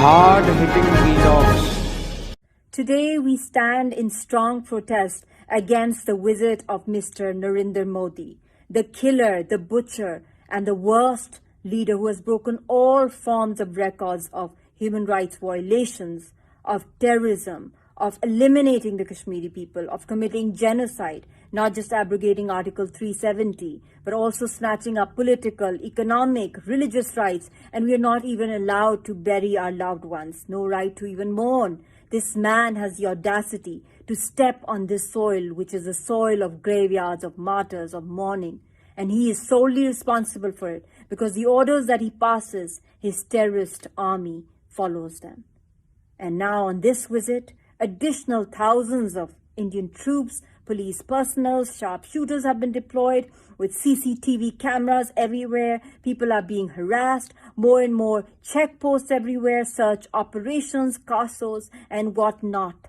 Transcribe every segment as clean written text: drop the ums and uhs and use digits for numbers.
hard-hitting vlogs. Today we stand in strong protest against the visit of Mr. Narendra Modi, the killer, the butcher, and the worst leader who has broken all forms of records of human rights violations, of terrorism, of eliminating the Kashmiri people, of committing genocide, not just abrogating Article 370, but also snatching up political, economic, religious rights, and we are not even allowed to bury our loved ones, no right to even mourn. This man has the audacity to step on this soil, which is a soil of graveyards, of martyrs, of mourning. And he is solely responsible for it because the orders that he passes, his terrorist army follows them. And now on this visit, additional thousands of Indian troops, police personnel, sharpshooters have been deployed with CCTV cameras everywhere. People are being harassed. More and more checkposts everywhere, search operations, CASOs, and whatnot.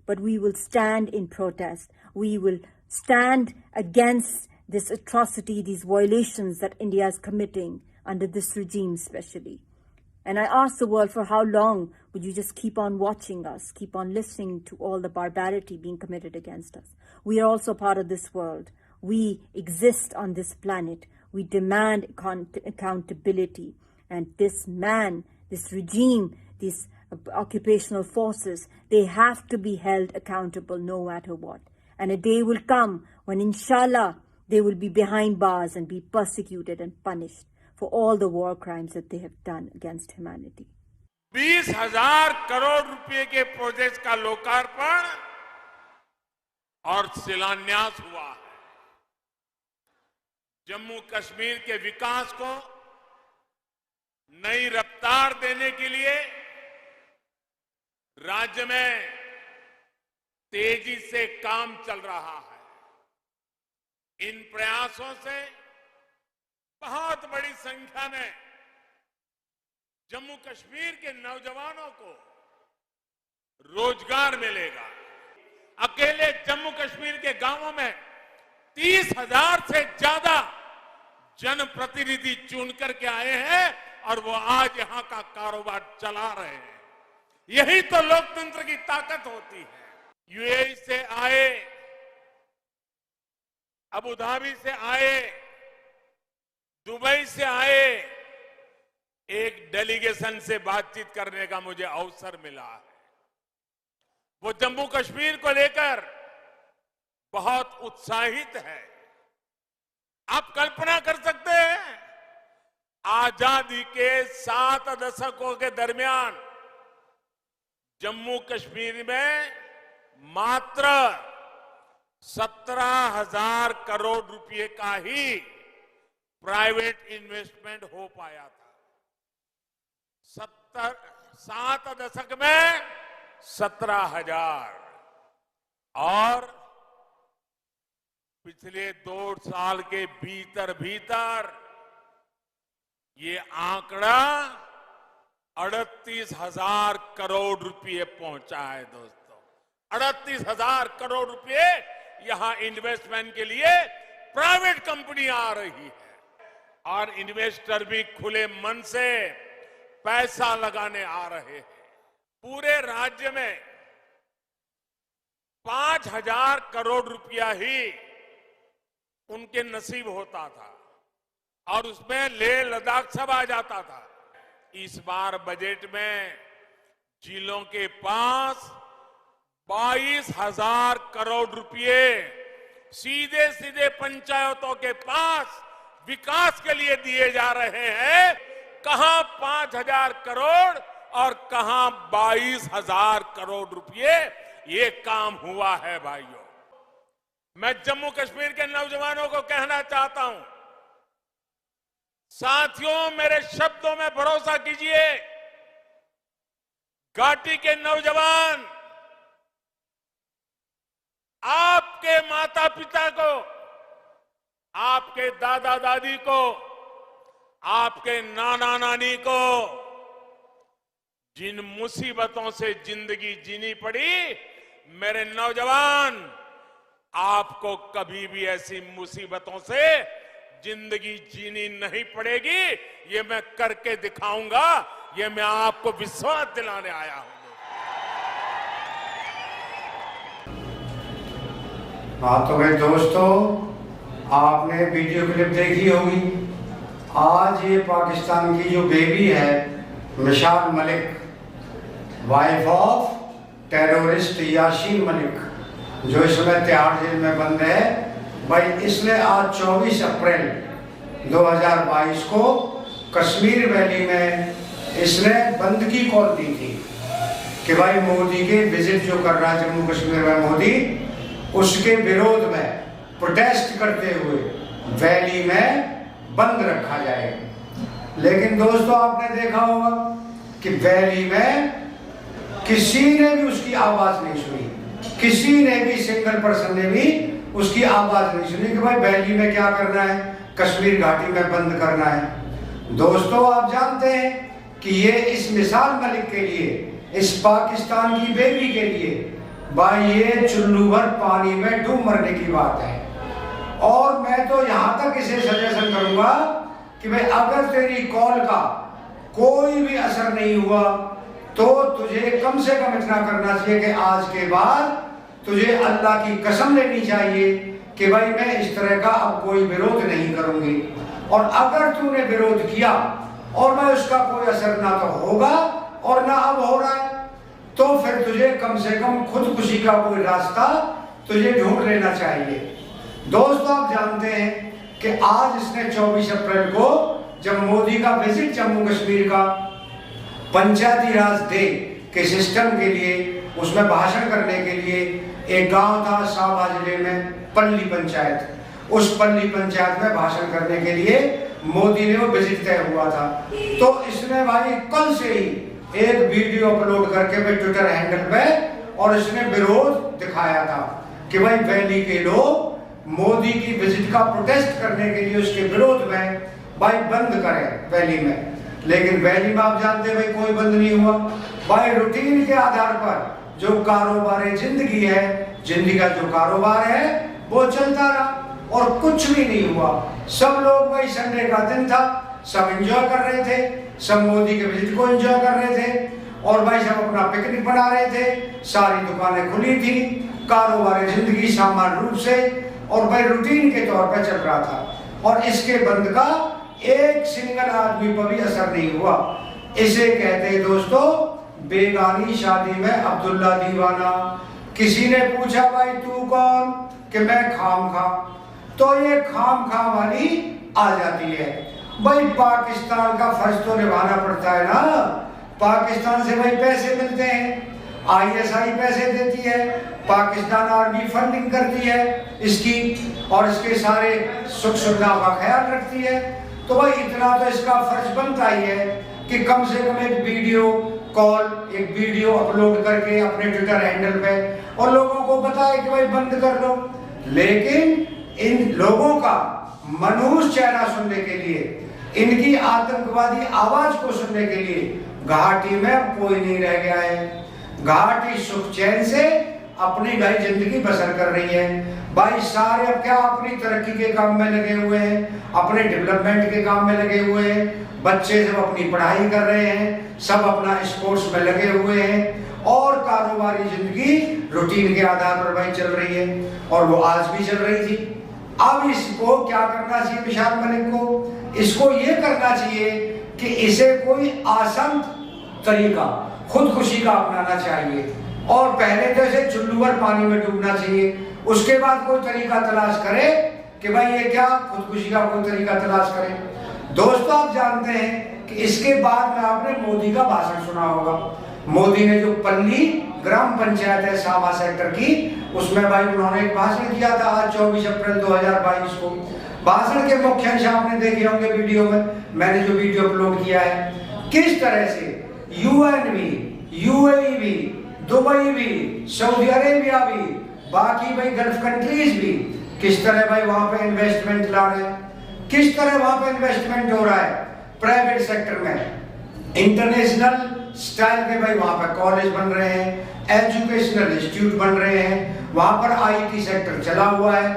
But we will stand in protest. We will stand against this atrocity, these violations that India is committing under this regime especially. And I ask the world, for how long would you just keep on watching us, keep on listening to all the barbarity being committed against us? We are also part of this world. We exist on this planet. We demand accountability. And this man, this regime, these occupational forces, they have to be held accountable no matter what. And a day will come when, inshallah, they will be behind bars and be persecuted and punished for all the war crimes that they have done against humanity. 20,000 crore रुपए के project का लोकार्पण और शिलान्यास हुआ है। जम्मू कश्मीर के विकास को नई रफ्तार देने के लिए राज्य में तेजी से काम चल रहा है। इन प्रयासों से बहुत बड़ी संख्या में जम्मू कश्मीर के नौजवानों को रोजगार मिलेगा। अकेले जम्मू कश्मीर के गांवों में 30,000 से ज्यादा जनप्रतिनिधि चुन करके आए हैं और वो आज यहां का कारोबार चला रहे हैं। यही तो लोकतंत्र की ताकत होती है। यूएई से आए, अबू धाबी से आए, दुबई से आए, एक डेलीगेशन से बातचीत करने का मुझे अवसर मिला है। वो जम्मू कश्मीर को लेकर बहुत उत्साहित है। आप कल्पना कर सकते हैं, आजादी के 7 दशकों के दरमियान जम्मू कश्मीर में मात्र 17,000 करोड़ रुपए का ही प्राइवेट इन्वेस्टमेंट हो पाया था। 7 दशक में 17,000 और पिछले 2 साल के भीतर ये आंकड़ा 38,000 करोड़ रुपए पहुंचा है। दोस्तों, 38,000 करोड़ रुपए यहां इन्वेस्टमेंट के लिए प्राइवेट कंपनी आ रही है और इन्वेस्टर भी खुले मन से पैसा लगाने आ रहे हैं। पूरे राज्य में 5,000 करोड़ रुपया ही उनके नसीब होता था और उसमें लेह लद्दाख सब आ जाता था। इस बार बजट में जिलों के पास 22,000 करोड़ रुपए सीधे सीधे पंचायतों के पास विकास के लिए दिए जा रहे हैं। कहां 5,000 करोड़ और कहां 22,000 करोड़ रुपए ये काम हुआ है। भाइयों, मैं जम्मू कश्मीर के नौजवानों को कहना चाहता हूं, साथियों, मेरे शब्दों में भरोसा कीजिए। घाटी के नौजवान आपके माता पिता को, आपके दादा दादी को, आपके नाना नानी को जिन मुसीबतों से जिंदगी जीनी पड़ी, मेरे नौजवान, आपको कभी भी ऐसी मुसीबतों से जिंदगी जीनी नहीं पड़ेगी। ये मैं करके दिखाऊंगा, ये मैं आपको विश्वास दिलाने आया हूं। हाँ तो भाई दोस्तों, आपने वीडियो क्लिप देखी होगी। आज ये पाकिस्तान की जो बेबी है मिसाल Malik, wife of terrorist Yasin Malik, जो इस समय तिहाड़ जेल में बंद है, भाई इसने आज 24 अप्रैल 2022 को कश्मीर वैली में इसने बंद की कॉल दी थी कि भाई मोदी के विजिट जो कर रहा है जम्मू कश्मीर में मोदी, उसके विरोध में प्रोटेस्ट करते हुए वैली में बंद रखा जाए। लेकिन दोस्तों आपने देखा होगा कि वैली में किसी ने भी उसकी आवाज नहीं सुनी, किसी ने भी सिंगल पर्सन ने भी उसकी आवाज नहीं सुनी कि भाई वैली में क्या करना है, कश्मीर घाटी में बंद करना है। दोस्तों आप जानते हैं कि ये इस मिसाल मलिक के लिए, इस पाकिस्तान की बेबी के लिए भाई ये चुल्लू भर पानी में डूब मरने की बात है। और मैं तो यहां तक इसे सजेशन करूंगा कि भाई अगर तेरी कॉल का कोई भी असर नहीं हुआ तो तुझे कम से कम इतना करना चाहिए कि आज के बाद तुझे अल्लाह की कसम लेनी चाहिए कि भाई मैं इस तरह का अब कोई विरोध नहीं करूंगी। और अगर तूने विरोध किया और मैं उसका कोई असर ना तो होगा और ना अब हो रहा है, तो फिर तुझे कम से कम खुदकुशी का कोई रास्ता तुझे ढूंढ लेना चाहिए। दोस्तों आप जानते हैं कि आज इसने 24 अप्रैल को जब मोदी का विजिट जम्मू कश्मीर का पंचायती राज डे के सिस्टम के लिए उसमें भाषण करने के लिए एक गांव था साबा जिले में पल्ली पंचायत, उस पल्ली पंचायत में भाषण करने के लिए मोदी ने वो विजिट तय हुआ था। तो इसने भाई कल से ही एक वीडियो अपलोड करके भाई ट्विटर हैंडल पे और इसने विरोध दिखाया था कि भाई वैली के लोग मोदी की विजिट का प्रोटेस्ट करने के लिए उसके विरोध में भाई बंद करें वैली में। लेकिन वैली में आप जानते हैं भाई कोई बंद नहीं हुआ। भाई रूटीन के आधार पर जो कारोबार जिंदगी है, जिंदगी का जो कारोबार है वो चलता रहा और कुछ भी नहीं हुआ। सब लोग भाई संडे का दिन था, सब एंजॉय कर रहे थे, सब मोदी के विजिट को एंजॉय कर रहे थे और भाई सब अपना पिकनिक बना रहे थे, सारी दुकानें खुली थी, कारोबार जिंदगी सामान्य रूप से और भाई रूटीन के तौर पर चल रहा था। और इसके बंद का एक सिंगल आदमी पर भी असर नहीं हुआ। इसे कहते हैं दोस्तों बेगानी शादी में अब्दुल्ला दीवाना। किसी ने पूछा भाई तू कौन, कि मैं खाम खा, तो ये खाम खा वाली आ जाती है। भाई पाकिस्तान का फर्ज तो निभाना पड़ता है ना, पाकिस्तान से भाई पैसे मिलते हैं, ISI पैसे देती है, पाकिस्तान आर्मी फंडिंग करती है इसकी और इसके सारे सुख सुविधाओं का ख्याल रखती है। तो भाई इतना तो इसका फर्ज बनता ही है कि कम से कम एक वीडियो कॉल, एक वीडियो अपलोड करके अपने ट्विटर हैंडल पे और लोगों को बताए कि भाई बंद कर लो। लेकिन इन लोगों का मनहूस चेहरा सुनने के लिए, इनकी आतंकवादी आवाज को सुनने के लिए घाटी में अब कोई नहीं रह गया है। घाटी सुख चैन से अपनी भाई जिंदगी बसर कर रही है। भाई सारे अब क्या अपनी तरक्की के काम में लगे हुए हैं, अपने डेवलपमेंट के काम में लगे हुए हैं, बच्चे सब अपनी पढ़ाई कर रहे हैं, सब अपना स्पोर्ट्स में लगे हुए हैं और कारोबारी जिंदगी रूटीन के आधार पर भाई चल रही है और वो आज भी चल रही थी। अब इसको क्या करना चाहिए मिसाल मलिक को? इसको ये करना चाहिए कि इसे कोई आसान तरीका खुदकुशी का अपनाना चाहिए और पहले तो इसे चुल्लू भर पानी में डूबना चाहिए, उसके बाद कोई तरीका तलाश करे कि भाई ये क्या खुदकुशी का कोई तरीका तलाश करे। दोस्तों आप जानते हैं कि इसके बाद में आपने मोदी का भाषण सुना होगा। मोदी ने जो पल्ली ग्राम पंचायत है सामा सेक्टर की, उसमें भाई उन्होंने एक भाषण दिया था आज 24 अप्रैल 2022 को। भाषण के मुख्य अंश आपने देखे होंगे वीडियो में, मैंने जो वीडियो अपलोड किया है, किस तरह से UN भी, UAE भी, दुबई भी, सऊदी अरेबिया भी, बाकी भाई गल्फ कंट्रीज भी किस तरह भाई वहां पे इन्वेस्टमेंट ला रहे हैं, किस तरह वहां पे इन्वेस्टमेंट हो रहा है प्राइवेट सेक्टर में। इंटरनेशनल स्टाइल के भाई वहां पर कॉलेज बन रहे हैं, एजुकेशनल इंस्टीट्यूट बन रहे हैं, वहां पर IT सेक्टर चला हुआ है,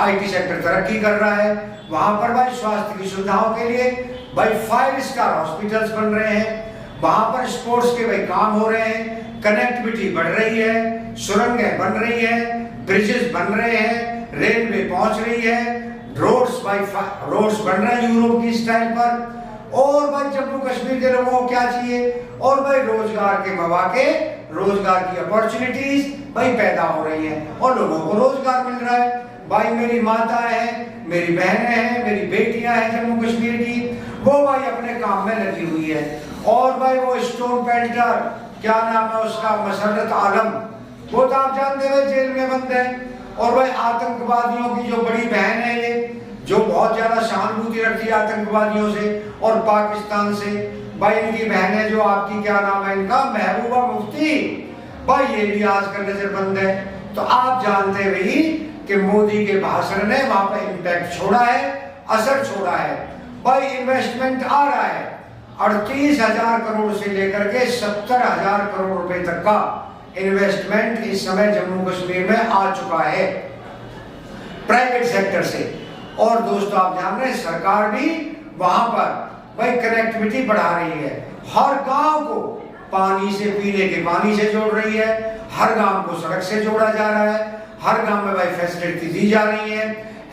IT सेक्टर तरक्की कर रहा है, वहां पर भाई स्वास्थ्य की सुविधाओं के लिए भाई 5 स्टार हॉस्पिटल्स बन रहे हैं, वहां पर स्पोर्ट्स के भाई काम हो रहे हैं, कनेक्टिविटी बढ़ रही है, सुरंगें बन रही है, ब्रिजेस बन रहे हैं, रेलवे पहुंच रही है, रोड्स बन रहे हैं यूरोप की स्टाइल पर। और भाई जम्मू कश्मीर के लोगों को क्या चाहिए, और भाई रोजगार के मौके, रोजगार की अपॉर्चुनिटीज भाई पैदा हो रही है और लोगों को रोजगार मिल रहा है। भाई मेरी माता है, मेरी बहनें हैं, मेरी बेटियां हैं जम्मू कश्मीर की, वो भाई अपने काम में लगी हुई है। और भाई वो स्टोन पेल्टर, क्या नाम है उसका, मसरत आलम, वो तो आप जानते हैं जेल में बंद है। और भाई आतंकवादियों की जो बड़ी बहन है ये, जो बहुत ज्यादा सहानुभूति रखती है आतंकवादियों से और पाकिस्तान से, भाई इनकी बहनें जो आपकी, क्या नाम है इनका, महबूबा मुफ्ती, भाई ये भी आजकल नजरबंद है। तो आप जानते भी कि मोदी के भाषण ने वहां पर इम्पैक्ट छोड़ा है, असर छोड़ा है। भाई इन्वेस्टमेंट आ रहा है, 38,000 करोड़ से लेकर के 70,000 करोड़ रुपए तक का इन्वेस्टमेंट इस समय जम्मू कश्मीर में आ चुका है प्राइवेट सेक्टर से। और दोस्तों आप जान रहे हैं सरकार भी वहां पर भाई कनेक्टिविटी बढ़ा रही है, हर गांव को पानी से, पीने के पानी से जोड़ रही है, हर गांव को सड़क से जोड़ा जा रहा है, हर गांव में भाई फैसिलिटी दी जा रही है,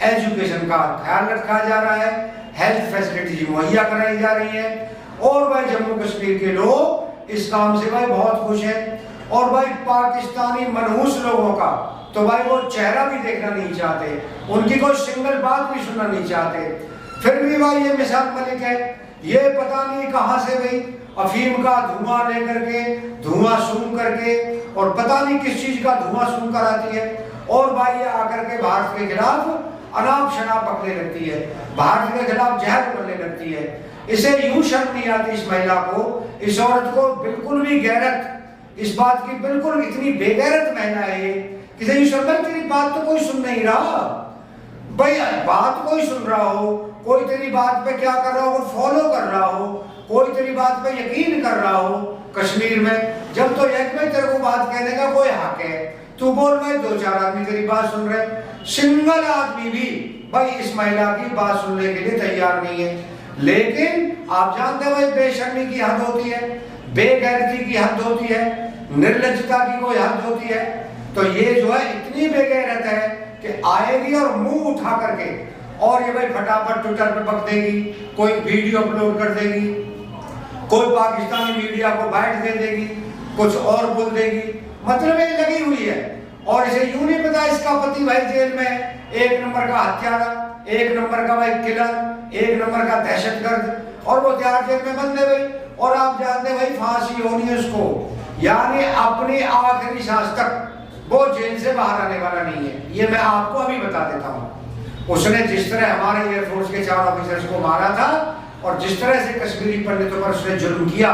एजुकेशन का ख्याल रखा जा रहा है, हेल्थ फैसिलिटी मुहैया कराई जा रही है। और भाई जम्मू कश्मीर के लोग इस काम से भाई बहुत खुश हैं। और भाई पाकिस्तानी मनहूस लोगों का तो भाई वो चेहरा भी देखना नहीं चाहते, उनकी कोई सिंगल बात भी सुनना नहीं चाहते। फिर भी भाई ये मिसाल मलिक है, ये पता नहीं कहां से भाई अफीम का धुआं लेकर के, धुआं सूंघ करके, और पता नहीं किस चीज का धुआं सूंघ कर आती है, और भाई ये आकर के भारत के खिलाफ अनाप शनाप पकड़ने लगती है, भारत के खिलाफ जहर बोलने लगती है। इसे यूं शर्म नहीं आती इस महिला को, इस औरत को बिल्कुल भी गैरत, इस बात की बिल्कुल, इतनी बेगैरत महिला है ये, किसी यूं शर्म, तेरी बात तो कोई सुन नहीं रहा भाई, बात कोई सुन रहा हो, कोई तेरी बात पे क्या कर रहा हो, वो फॉलो कर रहा हो, कोई तेरी बात पे यकीन कर रहा हो कश्मीर में, जब तो एक में तेरे को बात कहने का कोई हक है, तू बोल भाई 2-4 आदमी तेरी बात सुन रहे, सिंगल आदमी भी भाई इस महिला की बात सुनने के लिए तैयार नहीं है। लेकिन आप जानते हैं भाई बेशर्मी की हद होती है, बेगैरती की हद होती है, निर्लज्जता की कोई हद होती है। तो ये जो है इतनी बेगैरत है कि आएगी और मुंह उठा करके, और ये भाई फटाफट ट्विटर पे बक देगी, कोई वीडियो अपलोड कर देगी, कोई पाकिस्तानी मीडिया को बाइट दे देगी, कुछ और बोल देगी, मतलब ये लगी हुई है। और इसे यूं नहीं पता इसका पति भाई जेल में है, 1 नंबर का हत्यारा, 1 नंबर का भाई किलर, 1 नंबर का दहशतगर्द, और वो त्यार जेल में बंद है भाई। और आप जानते भाई फांसी होनी है उसको, यानी अपनी आखिरी सांस तक वो जेल से बाहर आने वाला नहीं है। ये मैं आपको अभी बता देता हूँ। उसने जिस तरह हमारे एयरफोर्स के 4 ऑफिसर्स को मारा था और जिस तरह से कश्मीरी पंडितों पर उसने जुल्म किया,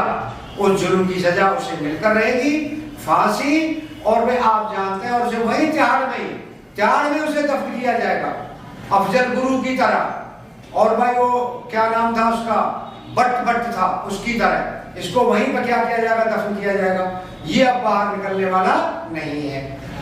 उस जुल्म की सजा उसे मिलकर रहेगी, फांसी। और वे आप जानते हैं, और उसे वही तिहाड़ में उसे दफन किया जाएगा अफजल गुरु की तरह। और भाई वो क्या नाम था उसका, बट था, उसकी तरह इसको वहीं पर क्या किया जाएगा, दफन किया जाएगा। ये अब बाहर निकलने वाला नहीं है।